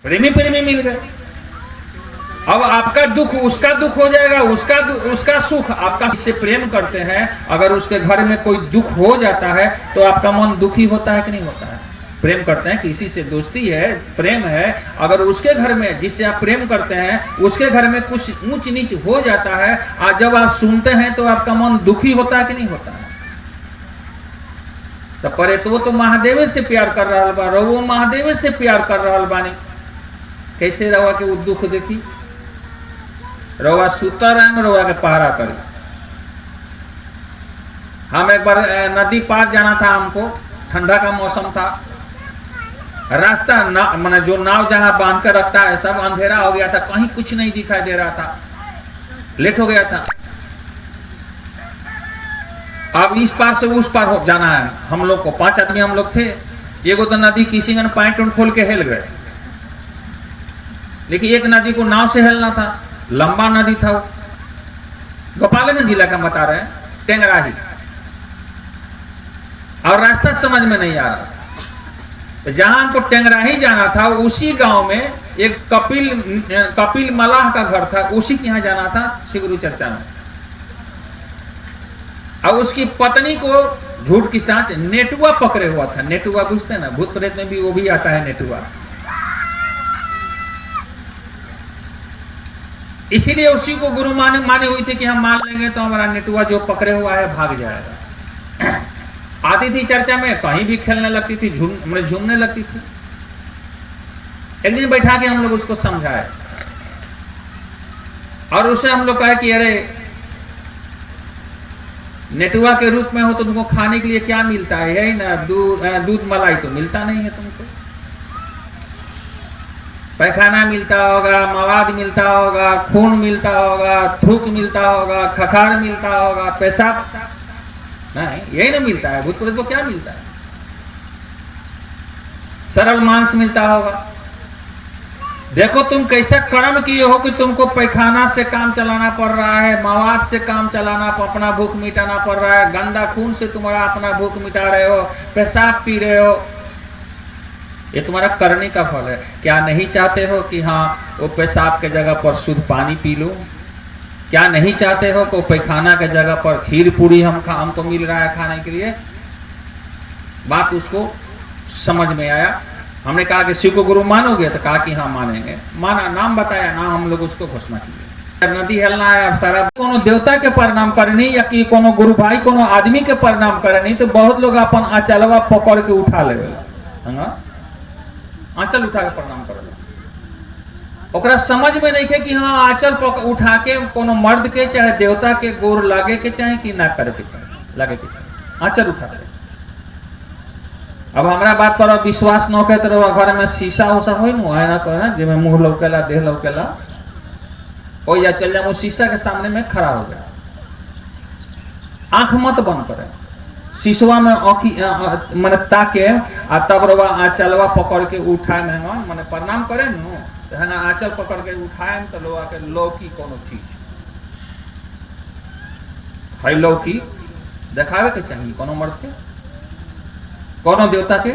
प्रेमी प्रेमी मिल गए। अब आपका दुख उसका दुख हो जाएगा, उसका सुख आपका। इससे प्रेम करते हैं, अगर उसके घर में कोई दुख हो जाता है तो आपका मन दुखी होता है कि नहीं होता है? प्रेम करते हैं, किसी से दोस्ती है, प्रेम है, अगर उसके घर में जिससे आप प्रेम करते हैं उसके घर में कुछ ऊंच नीच हो जाता है, और जब आप सुनते हैं तो आपका मन दुखी होता है कि नहीं होता है? तो परे तो महादेव से प्यार कर रहा बा, रवो महादेव से प्यार कर रहा बानी, कैसे रवा के वो दुख देखी? रवा सुता रहे, रवा के पहरा करी। हम एक बार नदी पार जाना था, हमको ठंडा का मौसम था, रास्ता मैंने जो नाव जहां बांध कर रखता है सब अंधेरा हो गया था, कहीं कुछ नहीं दिखाई दे रहा था, लेट हो गया था। अब इस पार से उस पार जाना है हम लोग को, 5 आदमी हम लोग थे। एगो तो नदी किसी ने पैंट खोल के हेल गए, लेकिन एक नदी को नाव से हेलना था, लंबा नदी था वो, गोपालगंज जिला का बता रहे हैं, टेंगराही, और रास्ता समझ में नहीं आ रहा। जहां हमको टेंगराही जाना था उसी गांव में एक कपिल मलाह का घर था, उसी के यहां जाना था, शिगरू चर्चा में। अब उसकी पत्नी को झूठ की सांच नेटुआ पकड़े हुआ था। नेटुआ बुझते हैं ना, भूत प्रेत में भी वो भी आता है नेटुआ। इसीलिए उसी को गुरु माने हुई थी कि हम मान लेंगे तो हमारा नेटुआ जो पकड़े हुआ है भाग जाएगा। आती थी चर्चा में, कहीं भी खेलने लगती थी, झूमने लगती थी। एक दिन बैठा के हम लोग उसको समझाए और उसे हम लोग कहे कि अरे नेटुआ के रूप में हो तो तुमको खाने के लिए क्या मिलता है? यही ना, दूध मलाई तो मिलता नहीं है तुमको, पैखाना मिलता होगा, मवाद मिलता होगा, खून मिलता होगा, थूक मिलता होगा, खखार मिलता होगा, पेशाब नहीं, यही ना मिलता है। भूत प्रेत को क्या मिलता है? सरल मांस मिलता होगा। देखो तुम कैसा कर्म किए हो कि तुमको पैखाना से काम चलाना पड़ रहा है, मवाद से काम चलाना, अपना भूख मिटाना पड़ रहा है, गंदा खून से तुम्हारा अपना भूख मिटा रहे हो, पेशाब पी रहे हो, ये तुम्हारा करने का फल है। क्या नहीं चाहते हो कि हाँ वो पेशाब के जगह पर शुद्ध पानी पी लो? क्या नहीं चाहते हो कि पैखाना के जगह पर खीर पूरी हमको मिल रहा है खाने के लिए? बात उसको समझ में आया। हमने कहा कि शिव को गुरु मानोगे? तो कहा कि हाँ मानेंगे। माना, नाम बताया, नाम हम लोग उसको घोषणा किए। नदी हेलना है, अब सारा कोनो देवता के प्रणाम करनी या कि कोनो गुरु भाई कोनो आदमी के प्रणाम करनी, तो बहुत लोग अपन आंचलवा पकड़ के उठा ले, आंचल उठा के प्रणाम कर, ओकरा समझ में नहीं है कि हाँ आंचल उठा के कोनो मर्द के चाहे देवता के गोर लागे के चाहे कि ना करे के चाहे, लागे के चाहे, आंचल उठा के। अब हमारा बात पर विश्वास न करे तो घर में शीशा उषा हो ना करे, जिसमें मुंह लौकेला, देह लौकेला, ओ या चल जाओ शीशा के सामने में खड़ा हो गया, आंख मत बंद करे, शीशवा में मैंने ताके, आ तब रवा आंचलवा पकड़ के उठाए में मैंने प्रणाम करे न, आंचल पकड़ के उठाए तो लोग आके लौकी कोनो चीज है, लौकी दिखावे के चाहिए कोनो मर्द के, कोनो देवता के।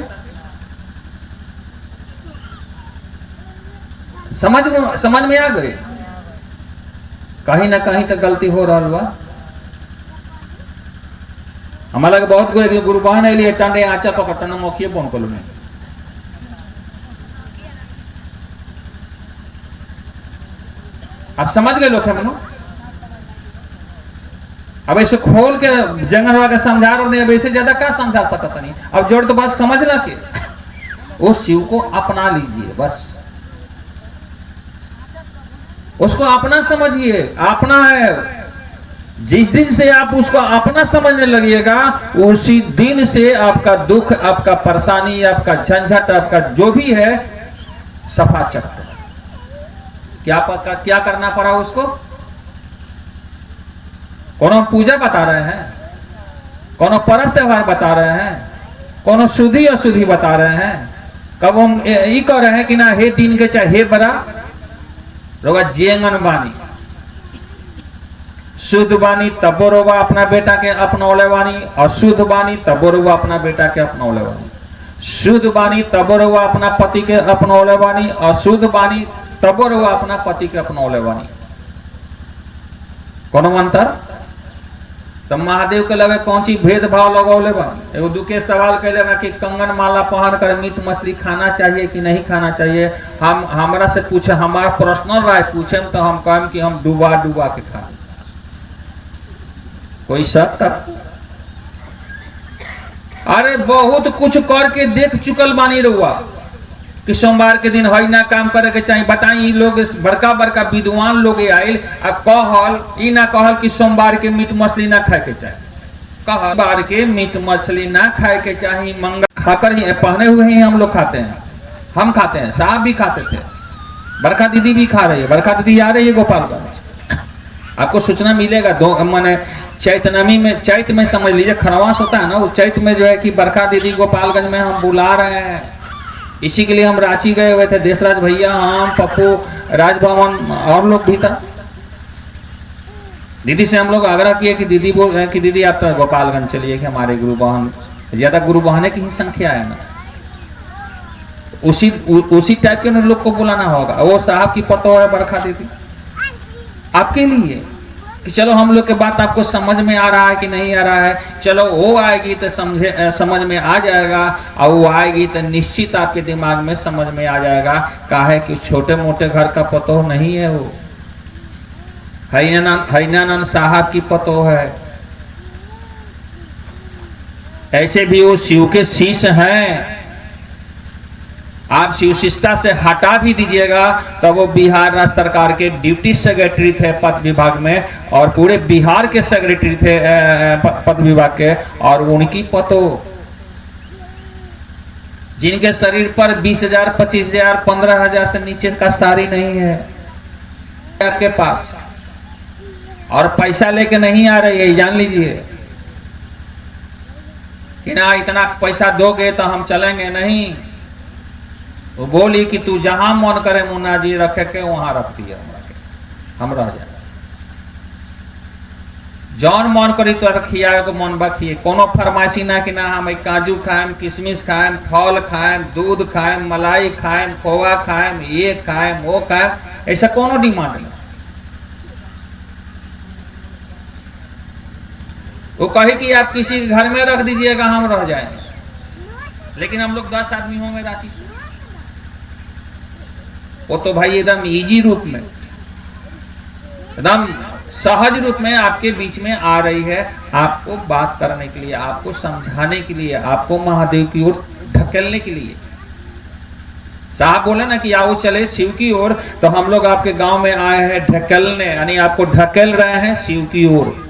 समझ में आ गए? कहीं ना कहीं तो गलती हो रहा बा। हमारा बहुत गुरु बहन है टंडे आंचा पकड़ना मौखिए बन कल में। आप समझ गए लोग है? अब ऐसे खोल के जंगल के समझा रहे नहीं, अब ऐसे ज्यादा क्या समझा सकता नहीं। अब जोड़ तो बस समझना कि वो शिव को अपना लीजिए, बस उसको अपना समझिए, अपना है। जिस दिन से आप उसको अपना समझने लगिएगा उसी दिन से आपका दुख, आपका परेशानी, आपका झंझट, आपका जो भी है सफा चट। क्या करना पड़ा उसको? कोनो पूजा बता रहे हैं, कोनो पर्व त्योहार बता रहे हैं, कोनो शुद्धि अशुद्धि बता रहे हैं। कब हम ये कह रहे हैं कि ना हे दिन के चाहे हे बड़ा रोगा जेंगन बानी, शुद्ध बानी तबो रोगा अपना बेटा के अपनौले बानी, अशुद्ध बानी तबो रोगा अपना बेटा के अपनौले बानी। शुद्ध बानी तब रउआ अपना पति के अपनौले बानी, अशुद्ध बानी तब रउआ अपना पति के अपनौले बानी। कोनो अंतर? तो महादेव के लगे कौन सी भेदभाव लगौले बानी? एगो दुखे सवाल कैले बा कि कंगन माला पहन कर मीट मछली खाना चाहिए कि नहीं खाना चाहिए। हम हमरा से पूछे, हमारा पर्सनल राय पूछे तो हम कहें कि हम डुबा डुबा के खा। कोई शक कर? अरे बहुत कुछ करके देख चुकल बानी रहुआ कि सोमवार के दिन हई ना काम करे के चाहिए। बताई लोग बड़का बड़का विद्वान लोग आयल आ कहल ई ना कहल कि सोमवार के मीट मछली ना खाए के चाहिए। कहल बार के मीट मछली ना खाए के चाहिए। मंगल खाकर ही पहने हुए ही हम लोग खाते हैं, हम खाते हैं, साहब भी खाते थे, बरखा दीदी भी खा रही है। बरखा दीदी आ रही है गोपालगंज, आपको सूचना मिलेगा। दो मैंने चैतनमी में, चैत में समझ लीजिए खरवास होता है ना, उस चैत में जो है कि बरखा दीदी गोपालगंज में हम बुला रहे हैं। इसी के लिए हम रांची गए हुए थे, देशराज भैया, हम, पप्पू, राजभवन और लोग भी था। दीदी से हम लोग आग्रह किए कि दीदी बोल रहे हैं कि दीदी आप तो गोपालगंज चलिए कि हमारे गुरु बहन, ज्यादा गुरु बहने की ही संख्या है ना, उसी टाइप के लोग को बुलाना होगा। वो साहब की पतो है बरखा दीदी आपके लिए कि चलो हम लोग के बात आपको समझ में आ रहा है कि नहीं आ रहा है। चलो वो आएगी तो समझ में आ जाएगा, और वो आएगी तो निश्चित आपके दिमाग में समझ में आ जाएगा। काहे कि छोटे मोटे घर का पतो नहीं है, वो हरिनानंद साहब की पतो है। ऐसे भी वो शिव के शिष्य हैं। आप शिवशिष्टा से हटा भी दीजिएगा तो वो बिहार राज्य सरकार के डिप्टी सेक्रेटरी थे पद विभाग में, और पूरे बिहार के सेक्रेटरी थे पद विभाग के। और उनकी पतो जिनके शरीर पर 20,000, 25,000, 15,000 से नीचे का साड़ी नहीं है आपके पास, और पैसा लेके नहीं आ रही है, जान लीजिए कि ना इतना पैसा दोगे तो हम चलेंगे नहीं। वो बोली कि तू जहां मन करे मुन्ना जी रखे के वहां रख दिया, हम रह जाए। जौन मन करी तो रखिया को मन बखिए, कोनो फरमाइशी ना कि ना हम काजू खाएम, किशमिश खाएम, फल खाएम, दूध खाएम, मलाई खाएम, खोआ खाएम, ये खाएम, वो खाएम, ऐसा कोनो डिमांड नहीं। वो कहे कि आप किसी घर में रख दीजिएगा हम रह जाएंगे, लेकिन हम लोग 10 आदमी होंगे रांची से। वो तो भाई एकदम इजी रूप में, एकदम सहज रूप में आपके बीच में आ रही है, आपको बात करने के लिए, आपको समझाने के लिए, आपको महादेव की ओर ढकेलने के लिए। साहब बोले ना कि आओ चले शिव की ओर, तो हम लोग आपके गांव में आए हैं ढकेलने, यानी आपको ढकेल रहे हैं शिव की ओर।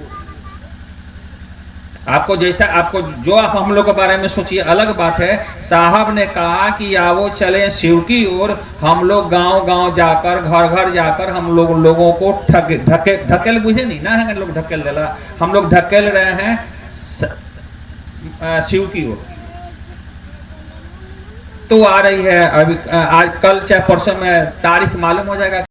आपको जैसा आपको जो आप हम लोग के बारे में सोचिए अलग बात है। साहब ने कहा कि आओ चले शिव की ओर, हम लोग गांव गांव जाकर, घर घर जाकर हम लोग लोगों को ढकेल बुझे नहीं ना है, लोग ढकेल देला, हम लोग ढकेल रहे हैं शिव की ओर। तो आ रही है अभी, आज कल चाहे परसों में तारीख मालूम हो जाएगा।